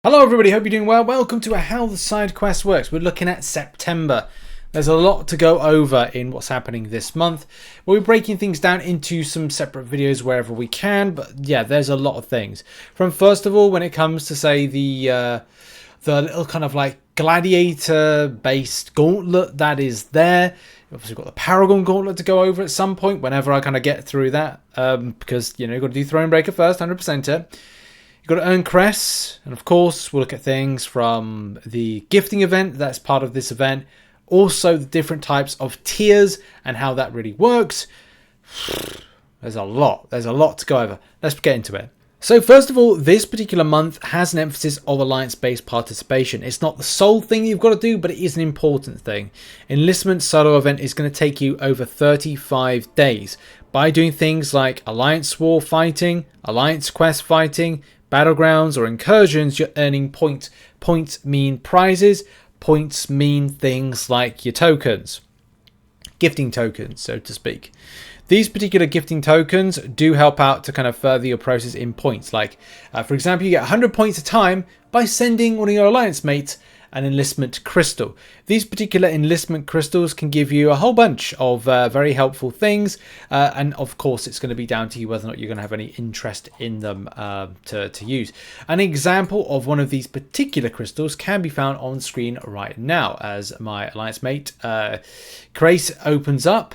Hello everybody, hope you're doing well. Welcome to How the Side Quest Works. We're looking at September. There's a lot to go over in what's happening this month. We'll be breaking things down into some separate videos wherever we can, but yeah, there's a lot of things. From first of all, when it comes to say the little kind of like Gladiator based gauntlet that is there. Obviously got the Paragon Gauntlet to go over at some point whenever I kind of get through that, because you know you've got to do Thronebreaker first, 100% it. You've got to earn crests, and of course we'll look at things from the gifting event that's part of this event, also the different types of tiers and how that really works. There's a lot to go over. Let's get into it. So first of all, this particular month has an emphasis of alliance-based participation. It's not the sole thing you've got to do, but it is an important thing. Enlistment solo event is going to take you over 35 days by doing things like alliance war fighting, alliance quest fighting, battlegrounds or incursions. You're earning points. Points mean prizes. Points mean things like your tokens. Gifting tokens, so to speak. These particular gifting tokens do help out to kind of further your process in points. Like, for example, you get 100 points a time by sending one of your alliance mates an enlistment crystal. These particular enlistment crystals can give you a whole bunch of very helpful things, and of course it's going to be down to you whether or not you're going to have any interest in them to use. An example of one of these particular crystals can be found on screen right now as my alliance mate Grace opens up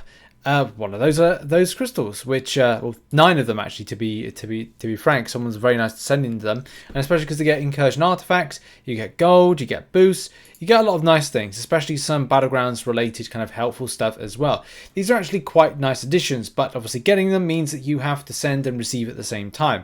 one of those crystals, which well, 9 of them actually, to be frank. Someone's very nice to send into them, and especially because they get incursion artifacts, you get gold, you get boosts, you get a lot of nice things, especially some battlegrounds related kind of helpful stuff as well. These are actually quite nice additions, but obviously getting them means that you have to send and receive at the same time.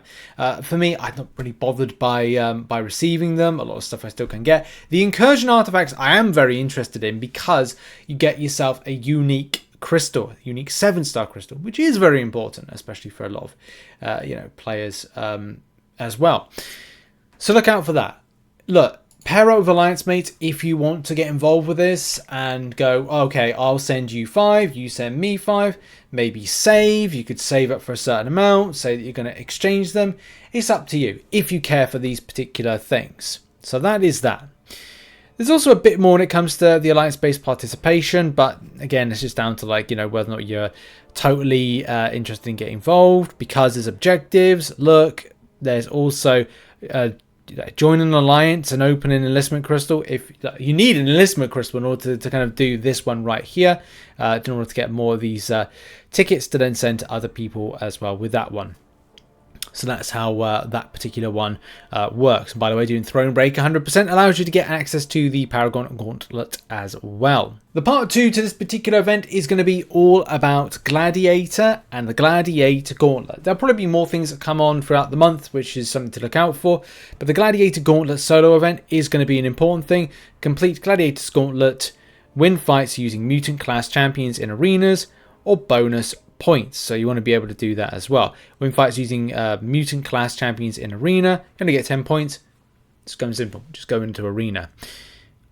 For me, I'm not really bothered by receiving them. A lot of stuff I still can get. The incursion artifacts I am very interested in because you get yourself a unique crystal, unique 7-star crystal, which is very important, especially for a lot of players as well. So look out for that. Look, pair up with alliance mates if you want to get involved with this and go, okay, I'll send you 5, you send me 5, maybe save. You could save up for a certain amount, say that you're going to exchange them. It's up to you if you care for these particular things. So that is that. There's also a bit more when it comes to the alliance-based participation, but again, it's just down to like, whether or not you're totally interested in getting involved, because there's objectives. Look, there's also join an alliance and open an enlistment crystal. If you need an enlistment crystal in order to kind of do this one right here, in order to get more of these tickets to then send to other people as well with that one. So that's how that particular one works. And by the way, doing Thronebreaker 100% allows you to get access to the Paragon Gauntlet as well. The part 2 to this particular event is going to be all about Gladiator and the Gladiator Gauntlet. There'll probably be more things that come on throughout the month, which is something to look out for. But the Gladiator Gauntlet solo event is going to be an important thing. Complete Gladiator's Gauntlet, win fights using mutant class champions in arenas, or bonus points. So you want to be able to do that as well. Win fights using mutant class champions in arena, you're going to get 10 points. It's going simple, just go into arena.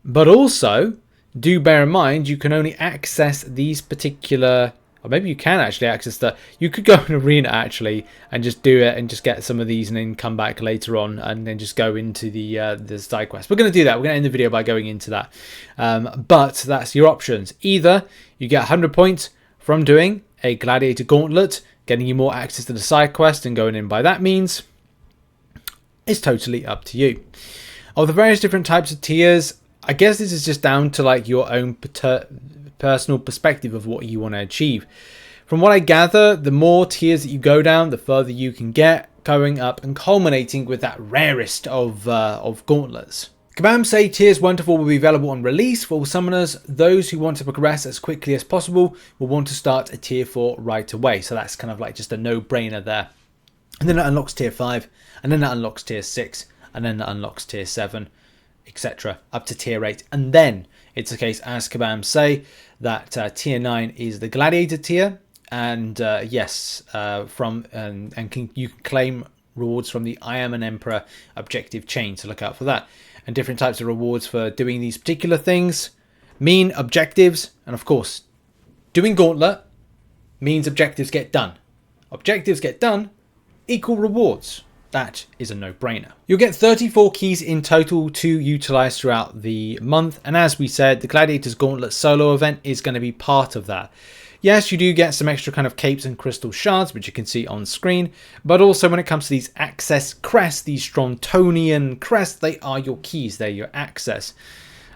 But also do bear in mind you can only access these particular, or maybe you can actually access you could go in arena actually and just do it and just get some of these and then come back later on and then just go into the side quest. We're going to do that. We're going to end the video by going into that, but that's your options. Either you get 100 points from doing a Gladiator Gauntlet, getting you more access to the side quest and going in by that means. It's totally up to you. Of the various different types of tiers, I guess this is just down to like your own personal perspective of what you want to achieve. From what I gather, the more tiers that you go down, the further you can get, going up and culminating with that rarest of gauntlets. Kabam say tiers 1 to 4 will be available on release for all summoners. Those who want to progress as quickly as possible will want to start a tier 4 right away. So that's kind of like just a no-brainer there. And then that unlocks tier 5, and then that unlocks tier 6, and then that unlocks tier 7, etc. up to tier 8. And then it's a case, as Kabam say, that tier 9 is the Gladiator tier. And yes, you can claim rewards from the I Am an Emperor objective chain, so look out for that. And different types of rewards for doing these particular things mean objectives, and of course doing Gauntlet means objectives get done. Objectives get done equal rewards. that is a no-brainer. You'll get 34 keys in total to utilize throughout the month, and as we said, the Gladiator's Gauntlet solo event is going to be part of that. Yes, you do get some extra kind of capes and crystal shards, which you can see on screen, but also when it comes to these access crests, these Strontonian crests, they are your keys, they're your access.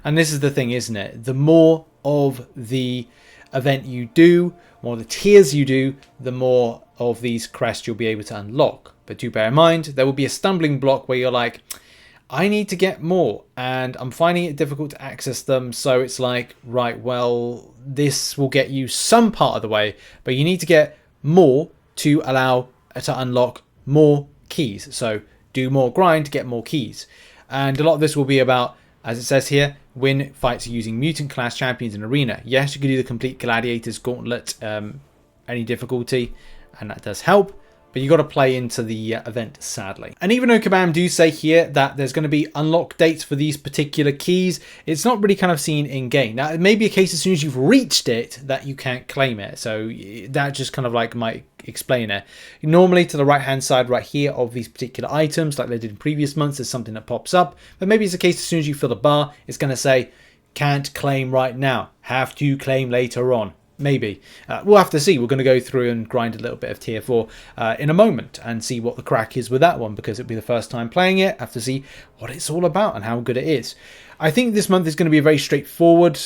And this is the thing, isn't it? The more of the event you do, more the tiers you do, the more of these crests you'll be able to unlock. But do bear in mind, there will be a stumbling block where you're like, I need to get more and I'm finding it difficult to access them. So it's like, right, well, this will get you some part of the way, but you need to get more to allow to unlock more keys. So do more grind to get more keys. And a lot of this will be about, as it says here, win fights using mutant class champions in arena. Yes, you can do the complete Gladiator's Gauntlet, any difficulty, and that does help. But you got to play into the event, sadly. And even though Kabam do say here that there's going to be unlock dates for these particular keys, it's not really kind of seen in game. Now, it may be a case as soon as you've reached it that you can't claim it. So that just kind of like might explain it. Normally to the right hand side right here of these particular items, like they did in previous months, there's something that pops up. But maybe it's a case as soon as you fill the bar, it's going to say, can't claim right now, have to claim later on. Maybe. We'll have to see. We're going to go through and grind a little bit of tier 4 in a moment and see what the crack is with that one, because it'll be the first time playing it. Have to see what it's all about and how good it is. I think this month is going to be a very straightforward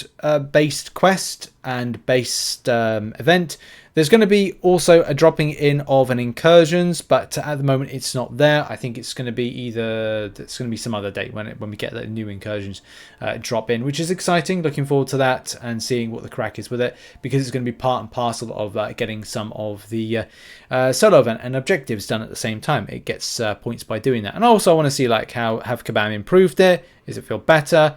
based quest and based event. There's going to be also a dropping in of an incursions, but at the moment it's not there. I think it's going to be it's going to be some other date when we get the new incursions drop in, which is exciting. Looking forward to that and seeing what the crack is with it, because it's going to be part and parcel of getting some of the solo event and objectives done at the same time. It gets points by doing that. And also I want to see like how have Kabam improved it. Does it feel better?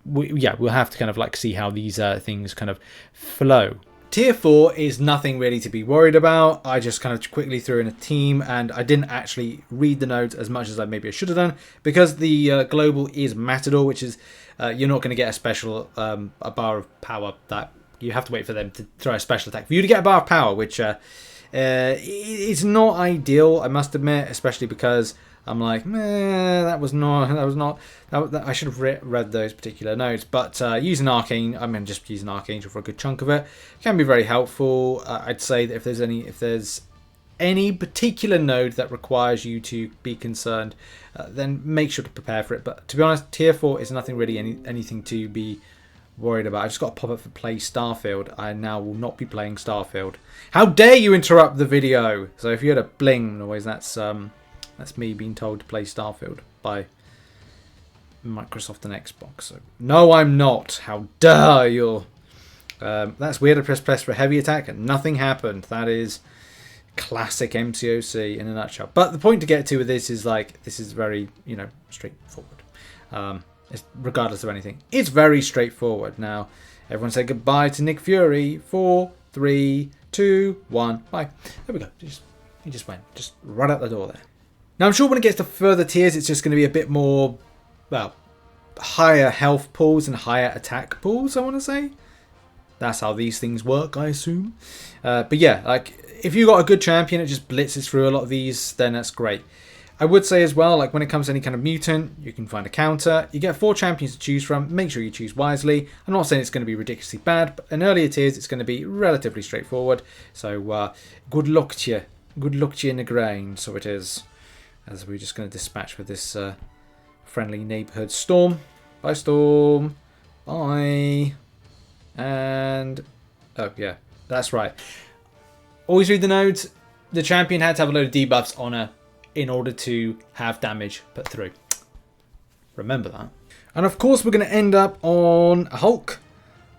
We'll have to kind of like see how these things kind of flow. Tier 4 is nothing really to be worried about. I just kind of quickly threw in a team, and I didn't actually read the nodes as much as maybe I should have done, because the global is Matador, which is you're not going to get a special a bar of power. That you have to wait for them to throw a special attack for you to get a bar of power, which it's not ideal, I must admit, especially because I'm like, I should have read those particular notes. But using Arcane, just using Archangel for a good chunk of it can be very helpful. I'd say that if there's any particular node that requires you to be concerned, then make sure to prepare for it. But to be honest, tier 4 is nothing really anything to be worried about. I just got to pop up for play Starfield. I now will not be playing Starfield. How dare you interrupt the video? So if you had a bling noise, that's me being told to play Starfield by Microsoft and Xbox. So no, I'm not. How dare you? That's weird. I press for a heavy attack and nothing happened. That is classic MCOC in a nutshell. But the point to get to with this is like, this is very, straightforward. Regardless of anything, it's very straightforward. Now, everyone say goodbye to Nick Fury. 4, 3, 2, 1, bye. There we go. He just went. Just right out the door there. Now, I'm sure when it gets to further tiers, it's just going to be a bit more, well, higher health pools and higher attack pools, I want to say. That's how these things work, I assume. But yeah, like, if you've got a good champion that just blitzes through a lot of these, then that's great. I would say as well, like when it comes to any kind of mutant, you can find a counter. You get 4 champions to choose from. Make sure you choose wisely. I'm not saying it's going to be ridiculously bad, but in earlier tiers, it's going to be relatively straightforward. So good luck to you. Good luck to you in the grind. So it is. As we're just going to dispatch with this friendly neighborhood Storm. Bye, Storm. Bye. And oh yeah, that's right. Always read the nodes. The champion had to have a load of debuffs on her in order to have damage put through. Remember that. And of course we're going to end up on a Hulk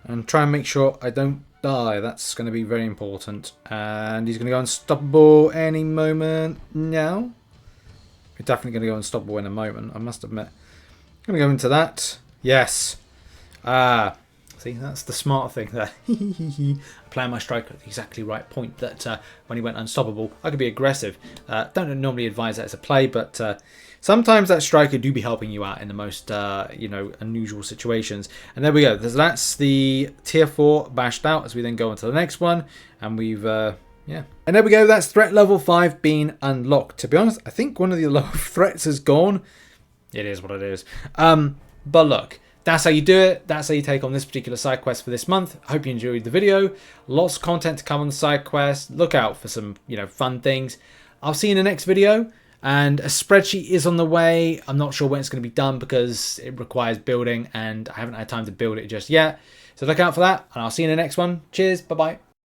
and try and make sure I don't die. That's going to be very important. And he's going to go unstoppable any moment now. We're definitely going to go unstoppable in a moment, I must admit. I'm going to go into that. Yes. See, that's the smart thing there. Playing my striker at the exactly right point that when he went unstoppable, I could be aggressive. Don't normally advise that as a play, but sometimes that striker do be helping you out in the most, unusual situations. And there we go. That's the tier 4 bashed out as we then go on to the next one. And we've Yeah. And there we go. That's threat level 5 being unlocked. To be honest, I think one of the lower threats has gone. It is what it is. But look, that's how you do it. That's how you take on this particular side quest for this month. I hope you enjoyed the video. Lots of content to come on the side quest. Look out for some, fun things. I'll see you in the next video. And a spreadsheet is on the way. I'm not sure when it's going to be done because it requires building and I haven't had time to build it just yet. So look out for that and I'll see you in the next one. Cheers. Bye-bye.